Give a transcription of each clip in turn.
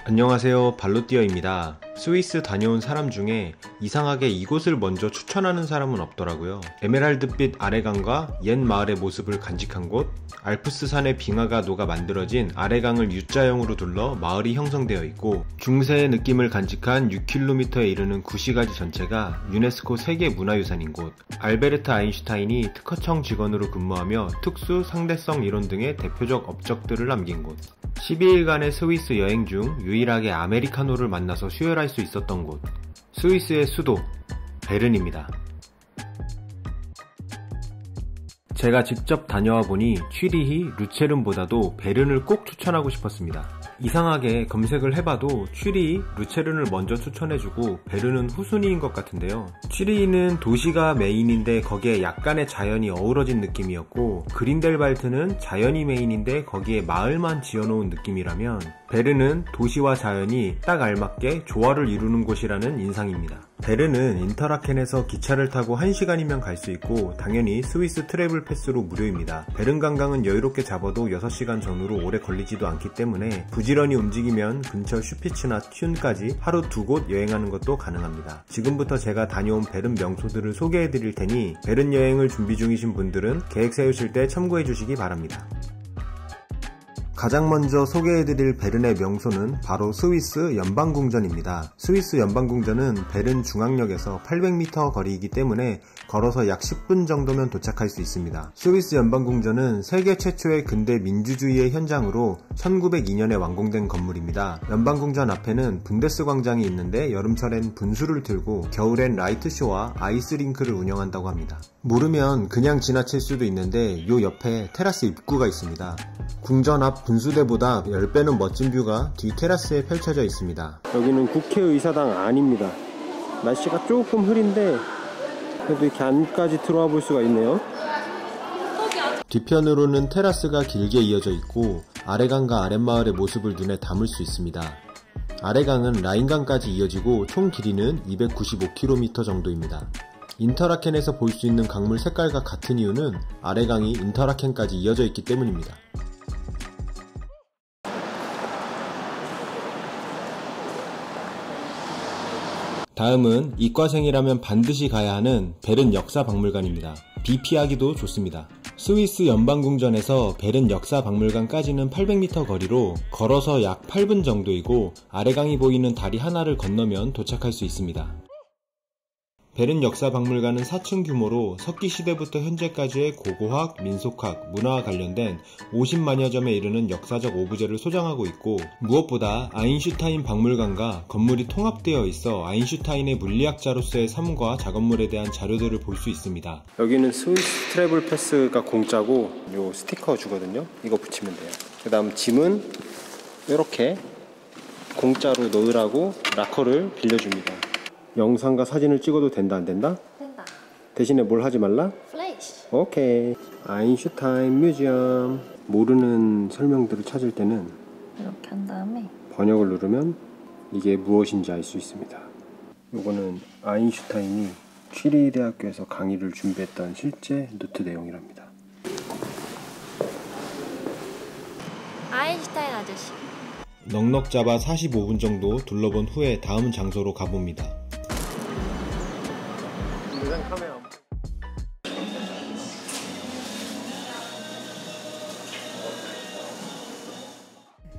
안녕하세요, 발로띠어입니다. 스위스 다녀온 사람 중에 이상하게 이곳을 먼저 추천하는 사람은 없더라고요. 에메랄드빛 아래강과 옛 마을의 모습을 간직한 곳, 알프스산의 빙하가 녹아 만들어진 아래강을 U자형으로 둘러 마을이 형성되어 있고, 중세의 느낌을 간직한 6km에 이르는 구시가지 전체가 유네스코 세계문화유산인 곳, 알베르트 아인슈타인이 특허청 직원으로 근무하며 특수 상대성 이론 등의 대표적 업적들을 남긴 곳, 12일간의 스위스 여행 중 유일하게 아메리카노를 만나서 수혈할 수 있었던 곳, 스위스의 수도 베른입니다. 제가 직접 다녀와 보니 취리히, 루체른보다도 베른을 꼭 추천하고 싶었습니다. 이상하게 검색을 해봐도 취리히, 루체른을 먼저 추천해주고 베른은 후순위인 것 같은데요. 취리히는 도시가 메인인데 거기에 약간의 자연이 어우러진 느낌이었고, 그린델발트는 자연이 메인인데 거기에 마을만 지어놓은 느낌이라면 베른은 도시와 자연이 딱 알맞게 조화를 이루는 곳이라는 인상입니다. 베른은 인터라켄에서 기차를 타고 1시간이면 갈 수 있고 당연히 스위스 트래블 패스로 무료입니다. 베른 관광은 여유롭게 잡아도 6시간 전후로 오래 걸리지도 않기 때문에 부지런히 움직이면 근처 슈피츠나 튠까지 하루 2곳 여행하는 것도 가능합니다. 지금부터 제가 다녀온 베른 명소들을 소개해드릴 테니 베른 여행을 준비 중이신 분들은 계획 세우실 때 참고해 주시기 바랍니다. 가장 먼저 소개해드릴 베른의 명소는 바로 스위스 연방궁전입니다. 스위스 연방궁전은 베른 중앙역에서 800m 거리이기 때문에 걸어서 약 10분 정도면 도착할 수 있습니다. 스위스 연방궁전은 세계 최초의 근대 민주주의의 현장으로 1902년에 완공된 건물입니다. 연방궁전 앞에는 분데스 광장이 있는데 여름철엔 분수를 틀고 겨울엔 라이트쇼와 아이스링크를 운영한다고 합니다. 모르면 그냥 지나칠 수도 있는데 요 옆에 테라스 입구가 있습니다. 궁전 앞 분수대보다 10배는 멋진 뷰가 뒤 테라스에 펼쳐져 있습니다. 여기는 국회의사당 안입니다. 날씨가 조금 흐린데 그래도 이렇게 안까지 들어와 볼 수가 있네요. 뒤편으로는 테라스가 길게 이어져 있고 아래강과 아랫마을의 모습을 눈에 담을 수 있습니다. 아래강은 라인강까지 이어지고 총 길이는 295km 정도입니다. 인터라켄에서 볼 수 있는 강물 색깔과 같은 이유는 아래강이 인터라켄까지 이어져 있기 때문입니다. 다음은 이과생이라면 반드시 가야 하는 베른 역사박물관입니다. 비 피하기도 좋습니다. 스위스 연방궁전에서 베른 역사박물관까지는 800m 거리로 걸어서 약 8분 정도이고 아래강이 보이는 다리 하나를 건너면 도착할 수 있습니다. 베른 역사박물관은 4층 규모로 석기시대부터 현재까지의 고고학, 민속학, 문화와 관련된 50만여 점에 이르는 역사적 오브제를 소장하고 있고 무엇보다 아인슈타인 박물관과 건물이 통합되어 있어 아인슈타인의 물리학자로서의 삶과 작업물에 대한 자료들을 볼 수 있습니다. 여기는 스위스 트래블 패스가 공짜고 요 스티커 주거든요. 이거 붙이면 돼요. 그 다음 짐은 이렇게 공짜로 넣으라고 락커를 빌려줍니다. 영상과 사진을 찍어도 된다 안 된다? 된다. 대신에 뭘 하지 말라? 플래시. 오케이. 아인슈타인 뮤지엄. 모르는 설명들을 찾을 때는 이렇게 한 다음에 번역을 누르면 이게 무엇인지 알 수 있습니다. 요거는 아인슈타인이 취리히 대학교에서 강의를 준비했던 실제 노트 내용이랍니다. 아인슈타인 아저씨. 넉넉 잡아 45분 정도 둘러본 후에 다음 장소로 가봅니다.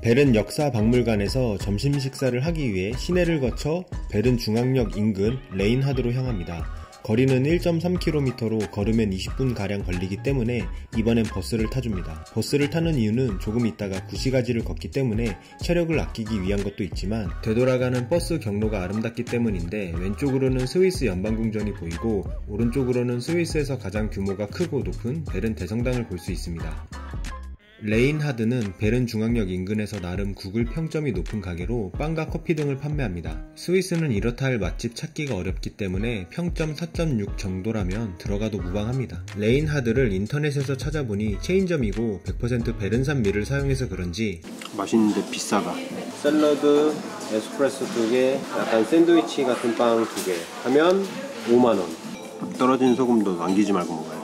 베른 역사박물관에서 점심 식사를 하기 위해 시내를 거쳐 베른 중앙역 인근 레인하드로 향합니다. 거리는 1.3km로 걸으면 20분가량 걸리기 때문에 이번엔 버스를 타줍니다. 버스를 타는 이유는 조금 있다가 구시가지를 걷기 때문에 체력을 아끼기 위한 것도 있지만 되돌아가는 버스 경로가 아름답기 때문인데 왼쪽으로는 스위스 연방궁전이 보이고 오른쪽으로는 스위스에서 가장 규모가 크고 높은 베른 대성당을 볼 수 있습니다. 레인하드는 베른 중앙역 인근에서 나름 구글 평점이 높은 가게로 빵과 커피 등을 판매합니다. 스위스는 이렇다 할 맛집 찾기가 어렵기 때문에 평점 4.6 정도라면 들어가도 무방합니다. 레인하드를 인터넷에서 찾아보니 체인점이고 100% 베른산 밀을 사용해서 그런지 맛있는데 비싸다. 샐러드, 에스프레소 2개, 약간 샌드위치 같은 빵 2개 하면 5만원. 떨어진 소금도 남기지 말고 먹어요.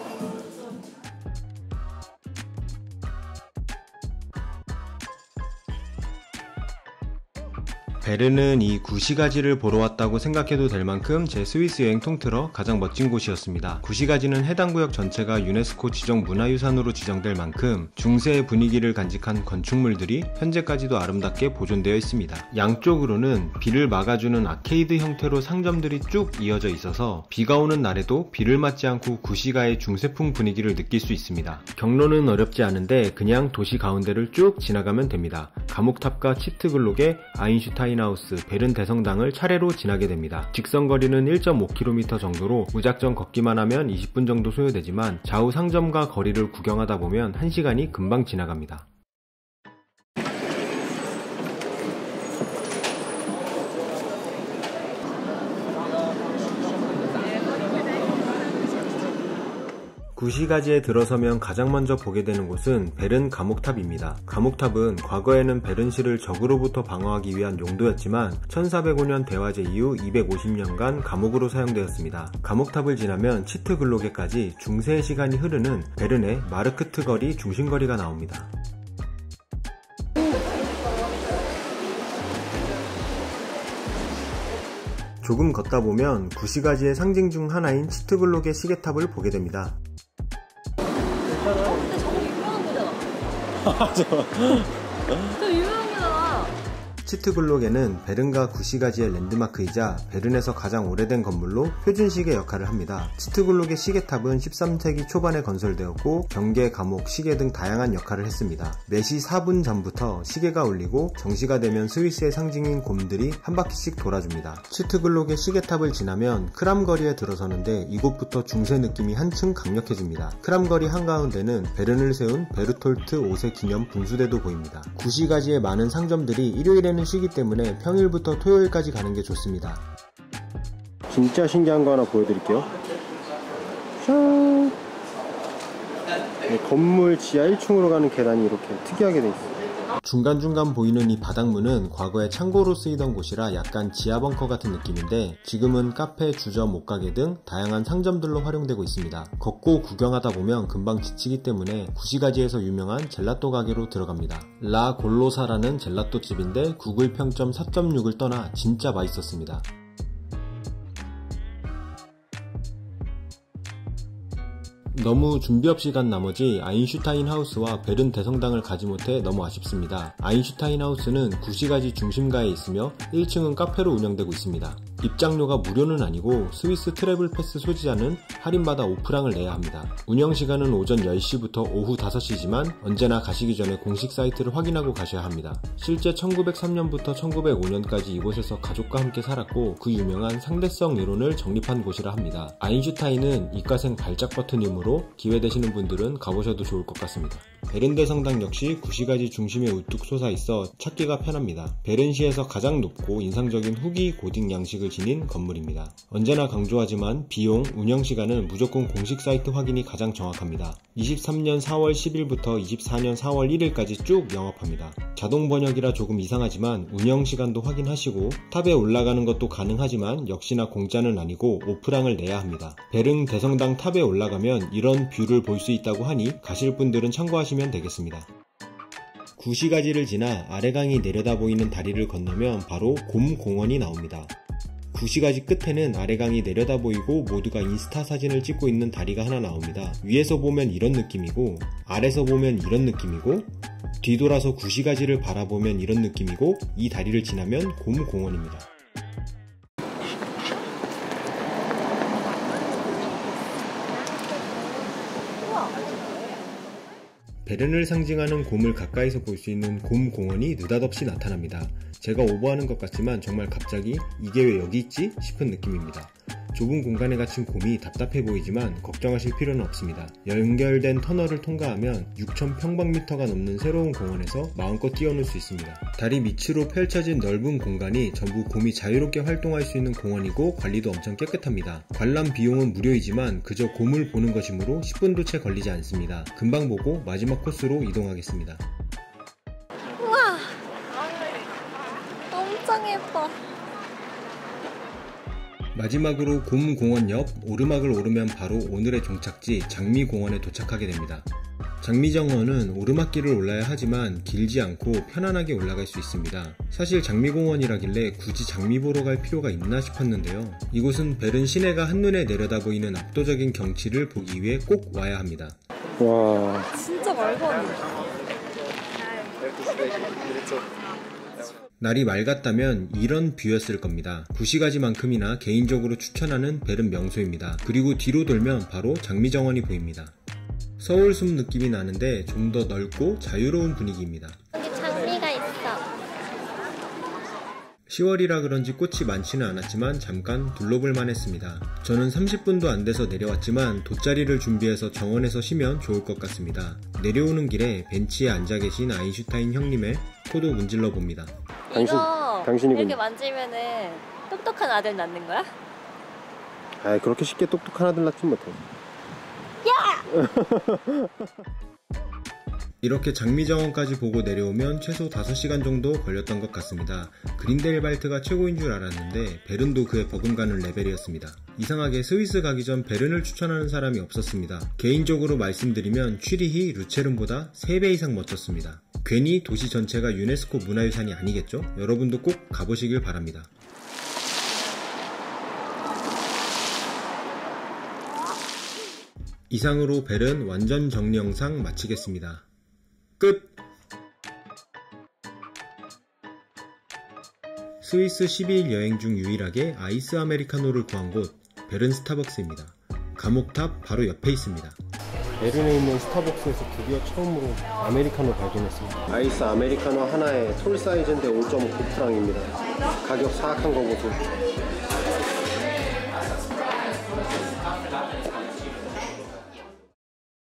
베른은 이 구시가지를 보러 왔다고 생각해도 될 만큼 제 스위스 여행 통틀어 가장 멋진 곳이었습니다. 구시가지는 해당 구역 전체가 유네스코 지정 문화유산으로 지정될 만큼 중세의 분위기를 간직한 건축물들이 현재까지도 아름답게 보존되어 있습니다. 양쪽으로는 비를 막아주는 아케이드 형태로 상점들이 쭉 이어져 있어서 비가 오는 날에도 비를 맞지 않고 구시가의 중세풍 분위기를 느낄 수 있습니다. 경로는 어렵지 않은데 그냥 도시 가운데를 쭉 지나가면 됩니다. 감옥탑과 치트글록의 아인슈타인하우스, 베른 대성당을 차례로 지나게 됩니다. 직선거리는 1.5km 정도로 무작정 걷기만 하면 20분 정도 소요되지만 좌우 상점과 거리를 구경하다 보면 1시간이 금방 지나갑니다. 구시가지에 들어서면 가장 먼저 보게 되는 곳은 베른 감옥탑입니다. 감옥탑은 과거에는 베른시를 적으로부터 방어하기 위한 용도였지만 1405년 대화제 이후 250년간 감옥으로 사용되었습니다. 감옥탑을 지나면 치트글로게까지 중세의 시간이 흐르는 베른의 마르크트 거리 중심거리가 나옵니다. 조금 걷다 보면 구시가지의 상징 중 하나인 치트글록의 시계탑을 보게 됩니다. 근데 저거 유명한 거잖아. 저 유명한 거잖아. 치트글록에는 베른과 구시가지의 랜드마크이자 베른에서 가장 오래된 건물로 표준시계 역할을 합니다. 치트글록의 시계탑은 13세기 초반에 건설되었고 경계, 감옥, 시계 등 다양한 역할을 했습니다. 4시 4분 전부터 시계가 울리고 정시가 되면 스위스의 상징인 곰들이 한 바퀴씩 돌아줍니다. 치트글록의 시계탑을 지나면 크람거리에 들어서는데 이곳부터 중세 느낌이 한층 강력해집니다. 크람거리 한가운데는 베른을 세운 베르톨트 5세 기념 분수대도 보입니다. 구시가지의 많은 상점들이 일요일에는 쉬기 때문에 평일부터 토요일까지 가는 게 좋습니다. 진짜 신기한 거 하나 보여드릴게요. 짠! 건물 지하 1층으로 가는 계단이 이렇게 특이하게 돼 있어요. 중간중간 보이는 이 바닥문은 과거에 창고로 쓰이던 곳이라 약간 지하 벙커 같은 느낌인데 지금은 카페, 주점, 옷가게 등 다양한 상점들로 활용되고 있습니다. 걷고 구경하다 보면 금방 지치기 때문에 구시가지에서 유명한 젤라또 가게로 들어갑니다. 라 골로사라는 젤라또 집인데 구글 평점 4.6을 떠나 진짜 맛있었습니다. 너무 준비 없이 간 나머지 아인슈타인하우스와 베른 대성당을 가지 못해 너무 아쉽습니다. 아인슈타인하우스는 구시가지 중심가에 있으며 1층은 카페로 운영되고 있습니다. 입장료가 무료는 아니고 스위스 트래블 패스 소지자는 할인받아 오프랑을 내야 합니다. 운영시간은 오전 10시부터 오후 5시지만 언제나 가시기 전에 공식 사이트를 확인하고 가셔야 합니다. 실제 1903년부터 1905년까지 이곳에서 가족과 함께 살았고 그 유명한 상대성 이론을 정립한 곳이라 합니다. 아인슈타인은 이과생 발작 버튼이므로 기회 되시는 분들은 가보셔도 좋을 것 같습니다. 베른 대성당 역시 구시가지 중심에 우뚝 솟아있어 찾기가 편합니다. 베른시에서 가장 높고 인상적인 후기 고딕 양식을 지닌 건물입니다. 언제나 강조하지만 비용, 운영시간은 무조건 공식 사이트 확인이 가장 정확합니다. 23년 4월 10일부터 24년 4월 1일까지 쭉 영업합니다. 자동 번역이라 조금 이상하지만 운영시간도 확인하시고 탑에 올라가는 것도 가능하지만 역시나 공짜는 아니고 오프랑을 내야 합니다. 베른 대성당 탑에 올라가면 이런 뷰를 볼 수 있다고 하니 가실 분들은 참고하시면 되겠습니다. 구시가지를 지나 아래강이 내려다 보이는 다리를 건너면 바로 곰공원이 나옵니다. 구시가지 끝에는 아래강이 내려다 보이고 모두가 인스타 사진을 찍고 있는 다리가 하나 나옵니다. 위에서 보면 이런 느낌이고 아래서 보면 이런 느낌이고 뒤돌아서 구시가지를 바라보면 이런 느낌이고 이 다리를 지나면 곰공원입니다. 베른을 상징하는 곰을 가까이서 볼 수 있는 곰공원이 느닷없이 나타납니다. 제가 오버하는 것 같지만 정말 갑자기 이게 왜 여기 있지? 싶은 느낌입니다. 좁은 공간에 갇힌 곰이 답답해 보이지만 걱정하실 필요는 없습니다. 연결된 터널을 통과하면 6,000평방미터가 넘는 새로운 공원에서 마음껏 뛰어놀 수 있습니다. 다리 밑으로 펼쳐진 넓은 공간이 전부 곰이 자유롭게 활동할 수 있는 공원이고 관리도 엄청 깨끗합니다. 관람 비용은 무료이지만 그저 곰을 보는 것이므로 10분도 채 걸리지 않습니다. 금방 보고 마지막 코스로 이동하겠습니다. 우와, 엄청 예뻐. 마지막으로 곰공원 옆 오르막을 오르면 바로 오늘의 종착지 장미공원에 도착하게 됩니다. 장미정원은 오르막길을 올라야 하지만 길지 않고 편안하게 올라갈 수 있습니다. 사실 장미공원이라길래 굳이 장미 보러 갈 필요가 있나 싶었는데요. 이곳은 베른 시내가 한눈에 내려다 보이는 압도적인 경치를 보기 위해 꼭 와야 합니다. 와, 진짜 말도 안 돼. 날이 맑았다면 이런 뷰였을 겁니다. 구시가지만큼이나 개인적으로 추천하는 베른 명소입니다. 그리고 뒤로 돌면 바로 장미정원이 보입니다. 서울숲 느낌이 나는데 좀 더 넓고 자유로운 분위기입니다. 여기 장미가 있어. 10월이라 그런지 꽃이 많지는 않았지만 잠깐 둘러볼만 했습니다. 저는 30분도 안 돼서 내려왔지만 돗자리를 준비해서 정원에서 쉬면 좋을 것 같습니다. 내려오는 길에 벤치에 앉아 계신 아인슈타인 형님의 코도 문질러 봅니다. 당신이 이렇게 만지면은 똑똑한 아들 낳는 거야? 아, 그렇게 쉽게 똑똑한 아들 낳진 못해. 이렇게 장미정원까지 보고 내려오면 최소 5시간 정도 걸렸던 것 같습니다. 그린델발트가 최고인 줄 알았는데 베른도 그에 버금가는 레벨이었습니다. 이상하게 스위스 가기 전 베른을 추천하는 사람이 없었습니다. 개인적으로 말씀드리면 취리히 루체른보다 3배 이상 멋졌습니다. 괜히 도시 전체가 유네스코 문화유산이 아니겠죠? 여러분도 꼭 가보시길 바랍니다. 이상으로 베른 완전 정리 영상 마치겠습니다. 끝! 스위스 12일 여행 중 유일하게 아이스 아메리카노를 구한 곳 베른 스타벅스입니다. 감옥탑 바로 옆에 있습니다. 베른에 있는 스타벅스에서 드디어 처음으로 아메리카노 발견했습니다. 아이스 아메리카노 하나에 톨 사이즈인데 5.9프랑입니다. 가격 사악한 거 보세요.